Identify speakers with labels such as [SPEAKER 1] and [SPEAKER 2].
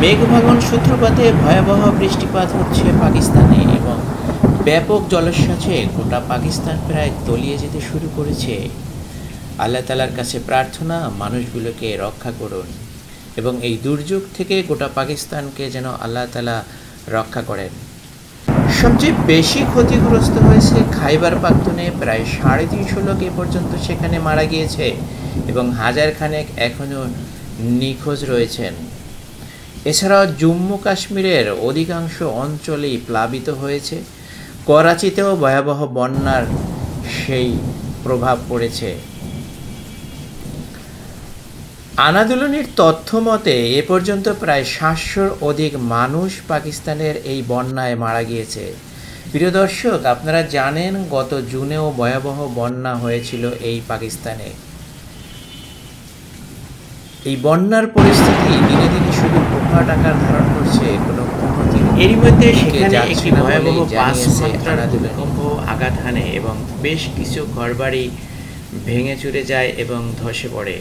[SPEAKER 1] মেঘভাঙন সূত্রপাতে ভয়াবহ বৃষ্টিপাত হচ্ছে পাকিস্তানে এবং ব্যাপক জলোচ্ছ্বাসে গোটা পাকিস্তান প্রায় তলিয়ে যেতে শুরু করেছে। আল্লাহ তাআলার কাছে প্রার্থনা, মানুষগুলোকে রক্ষা করুন এবং এই দুর্যোগ থেকে গোটা পাকিস্তানকে যেন আল্লাহ তাআলা রক্ষা করেন। সবচেয়ে বেশি ক্ষতিগ্রস্ত হয়েছে খাইবার পাখতুনে, প্রায় 350 লোক এ পর্যন্ত সেখানে মারা গিয়েছে এবং হাজার খানেক এখনও নিখোঁজ রয়েছেন। এছাড়াও জম্মু কাশ্মীরের অধিকাংশ অঞ্চলেই প্লাবিত হয়েছে। করাচিতেও ভয়াবহ বন্যার সেই প্রভাব পড়েছে। আনাদোলনের তথ্য মতে এ পর্যন্ত প্রায় 700-র অধিক মানুষ পাকিস্তানের এই বন্যায় মারা গিয়েছে। প্রিয় দর্শক, আপনারা জানেন গত জুনেও ভয়াবহ বন্যা হয়েছিল এই পাকিস্তানে। এই বন্যার পরিস্থিতি দিনে দিনে শুধু প্রকট আকার ধারণ করছে, কোনো উন্নতি এরই মধ্যে সেখানে একটি ভয়াবহ 5 মাত্রার ভূমিকম্প আঘাত হানে এবং বেশ কিছু ঘরবাড়ি ভেঙে চুরে যায় এবং ধসে পড়ে।